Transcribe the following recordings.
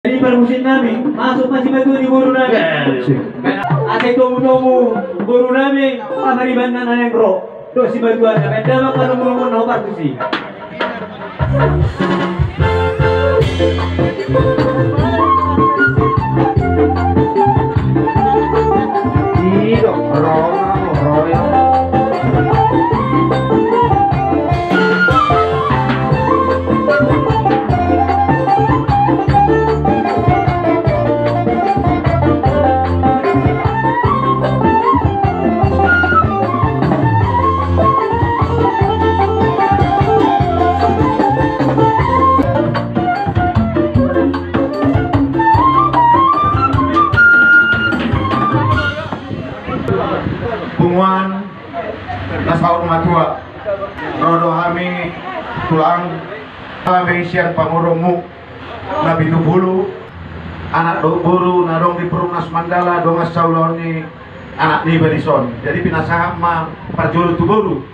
Jadi permusim namin, masuk masih batu di buru namin. Asay tomu-tomu, buru namin, pamariban na nanay bro. Do si batuan na, benda makanumulungan na upar si. Tidak, roya. Bunguan nasaur matua rodo hami tulang kami sian pangurungmu nabi bulu anak do buru nadong di perumnas mandala dongas sauloni anak ni badison jadi pinasaha ma parjulu tu buru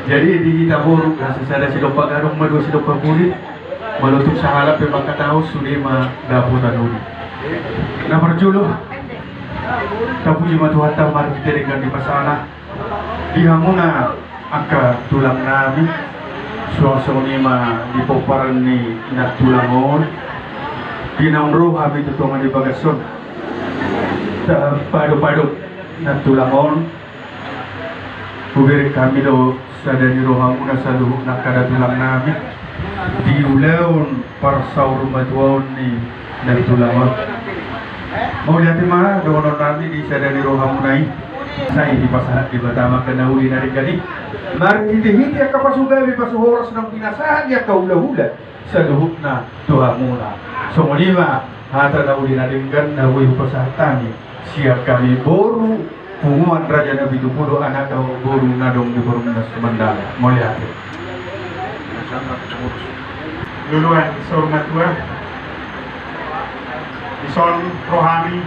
jadi di kita buru kasi sada si dopa garong madu si dopa kulit malutuk sahalap pe makataw suri ma daputan uli na parjulu tapu jima tuhata mari kita dengan di pasana dihamuna angka tulang nabi suasana ma di poparan ni na tulangon dinaunro habi tutungan di bagason padu-padu na tulangon kubir kami do sadani rohamuna saluhuk na kada tulang nabi diulaun parsaur matuon ni na tulangon mau lihat mana dono nabi di sadani rohamunai saya di pasahat di batama kena uli dari gani mari hiti ka pasugawi pasuhoras ng pinasahan ya kaula-hula sa luhuk na tuhamuna so mulima hata na uli na ringgan na uli pasahatan siap kami boru punguan raja nabi dupudo anak daw boru na dong di boru na semandala mau lihat luluan sa urmatua ison rohani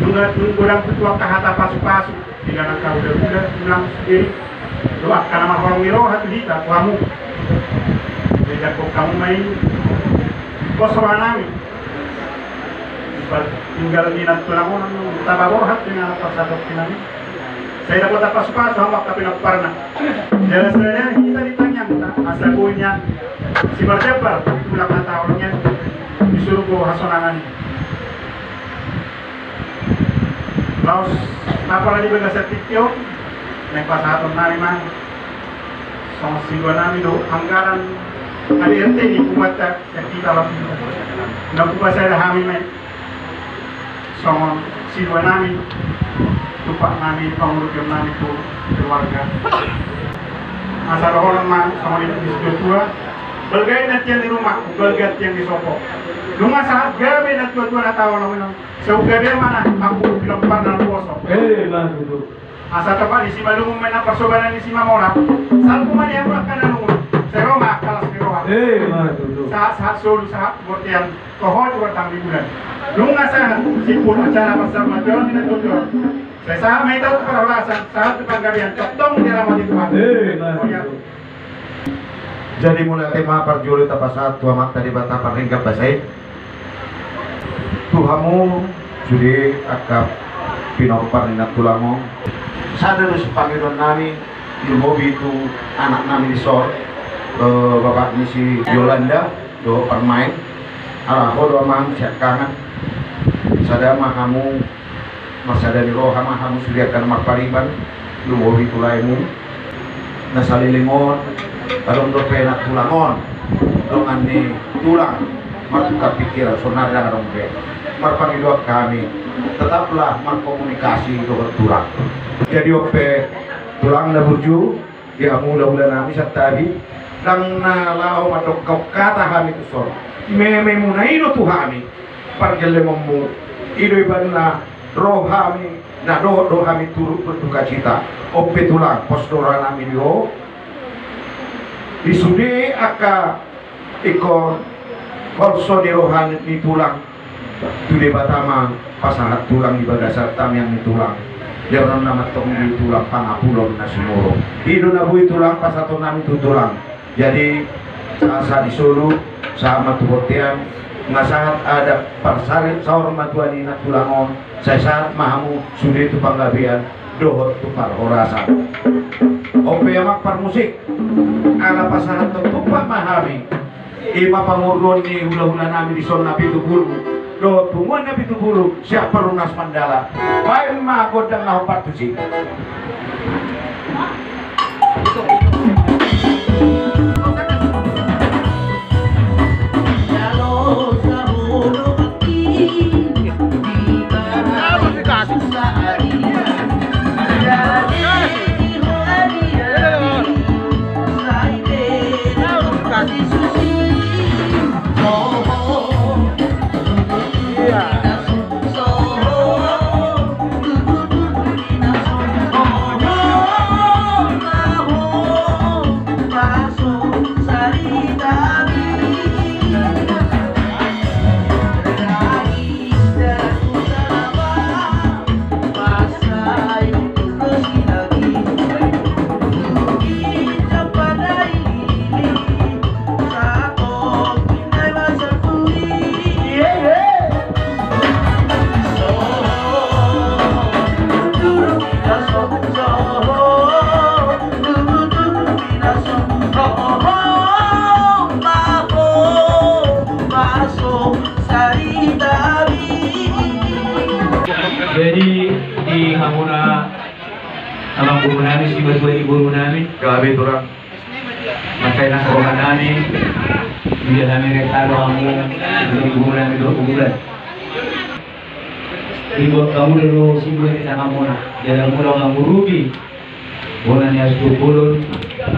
nunggulang petua kahata pasu-pasu tidak nak kau udah pulang sendiri doa karena mahorong miro hatu hita kamu jadi kok kamu main kosoranami tinggal minat tulang orang tababor hatu dengan pasadok kinami saya dapat pasu-pasu hambak tapi nak parna jadi sebenarnya kita ditanya asal punya si berdebar pulang kata orangnya disuruh ke hasonangan laos apalagi benda sertikyo naik pasahaton nari mang sama singgo nami do anggaran ada ente ni kumata sertita lah nak kupasa ada hami mai sama singgo nami tupak nami pengurus nami tu keluarga asal orang mang sama di tua bergaya nantian di rumah, bergaya yang di sopo. Rumah saat gawe na tua-tua na tawa naman. Sa gawe mana aku bilang pan na puso. Lah dulu. Asa tapa di si malumong may napasobanan ni si Mamora. Saan kumani ang mula ka na nung sa Roma, kalas ni Roma. Lah dulu. Sa solo sa bortian kohol ko tang libulan. Lunga sana si puno acara pasal matuan ni natutuan. Sa may tao para ulasan sa paggabihan totong di ramah Tuhan. Lah dulu. Jadi mulai tema parjulu tapasat tua mak tadi bata paringgap basai tuhamu judi akap pinopar nina tulamo sadar sepanggilan nami ilmu itu anak nami disor bapak ni si Yolanda do permain araho do mang siap kangen sadar mahamu masada di roha mahamu suriakan mak pariban ilmu itu laimu nasalilingon kalau untuk penak tulangon dengan ni tulang mertukar pikiran sonar yang ada merpanggil doa kami tetaplah berkomunikasi dengan tulang jadi ope tulang na burju ya mula-mula nami sa tabi nang nalaw matok kata kami tu sol meme munaino tu kami pargele momu ido iban na roh kami na do kami turut berduka cita ope tulang posdora nami dio disudi aka iko korso di rohan di tulang tude batama pasangat tulang di bagasar tam yang di tulang Jangan nama tong di tulang pangapulon na sinuro. Hido na bui tulang pasaton namin tutulang. Jadi sa di Solo sa matuhotian ngasahat ada parsarit saur matuani na tulangon saya saat mahamu sudah itu panggabian dohot tu parhorasan ope yamak par musik ala pasahat tutupak mahami ima pangurgon ni hula-hula nami di sona pitu bulu dohot tumuan na pitu bulu siapa lunas mandala baik mah godang na partusik Jadi di Hamuna abang guru namin si berdua di guru namin gabi turang makanya nak rohan namin dia namin rekalo kamu di guru namin 2 bulan ibu kamu dulu simbol kita Hamuna jalan pulau kamu rubi bulan yang 10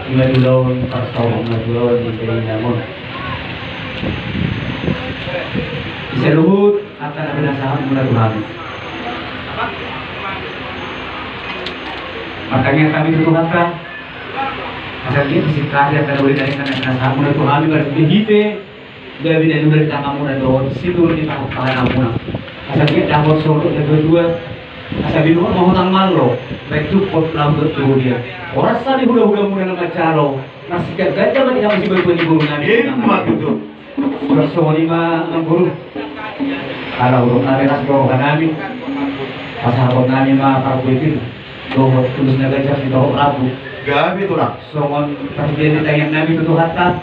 hingga di lawan pas tahun bulan di Kerinamon bisa luhut akan ada nasahan mulai Tuhan. Makanya kami tutuhkan asal dia mesti karya kalau boleh dari karena kamu itu kami berbihite dia bila dari kamu dan doa situ di tahap kamu asal dia dapat solo dan dua asal di luar mau hutang malu baik itu pot lam betul dia orang sekali hula-hula mulai nama calo masih gajah mati kami berdua di guru nabi mak itu sudah semua 5 guru kalau urut nabi nasroh kami asal kami mah parkuitin dohot tulus na gajah si dohot rabu gabi turang songon presiden tayang nabi itu hatta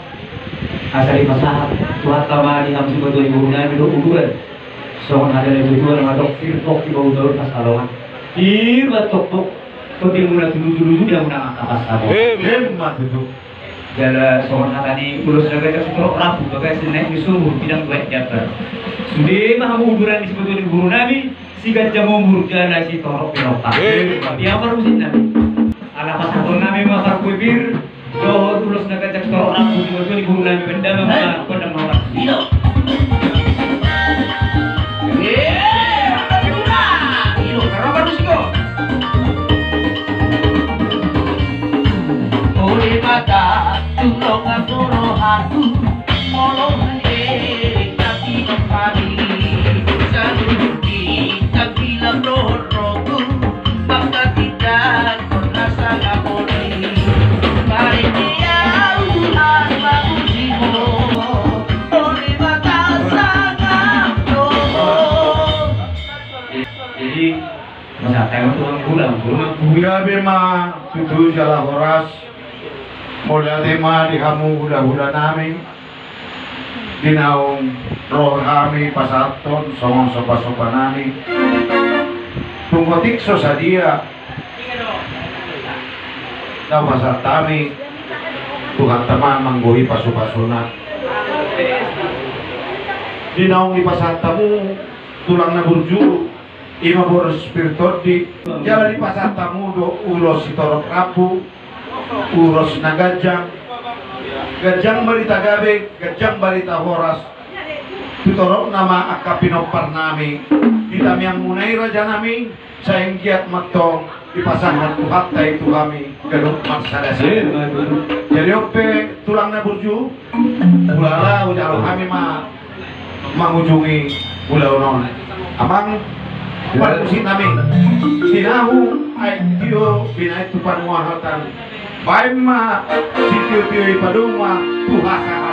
asali masalah tu hatta mah di kami berdua ibu nabi do uduran songon ada ibu dua nama dokter tok di bawah dorong pas kalongan irbat tok totil muna tulu dia muna angka pas hemat itu jala songon kata ni tulus na gajah si dohot rabu bagai seneng disuruh bidang baik jabar sudah mah uduran di sebetulnya ibu nabi si gajah mau murjana si torok pinota dia barusin nabi ala pasakon nabi makar kubir doh tulus na gajah torok rabu di betul di guru nabi benda mama kau dah mawar ilo ilo karena baru sih kok oleh mata tulung aku rohatu molong hei tapi kembali bilang roh-rohku maka tidak pernah sangat boleh mari dia Tuhan manusiamu oleh mata sangat roh jadi masa tengok tuang pulang gabi mah tutu jalan horas mulai tema di kamu hula-hula namin dinaung roh kami pasaton somong sopa-sopa nami tunggotik so sadia na pasat kami Tuhan teman manggohi pasu-pasuna dinaung di pasat tamu tulang na burju ima boros spiritor di jalan di pasat tamu do ulos si torok rapu uros na gajang balita gabe gajang balita horas tutorok nama akapinopar nami kita yang munai raja nami sayang giat matong di pasangan tuhat itu kami gedung masyarakat jadi ope tulang na burju ulala ujaro kami mangujungi ulau non amang parkusin nami sinahu ay tiyo binay tupan muahatan baik ma si tiyo-tiyo ipaduma tuhasa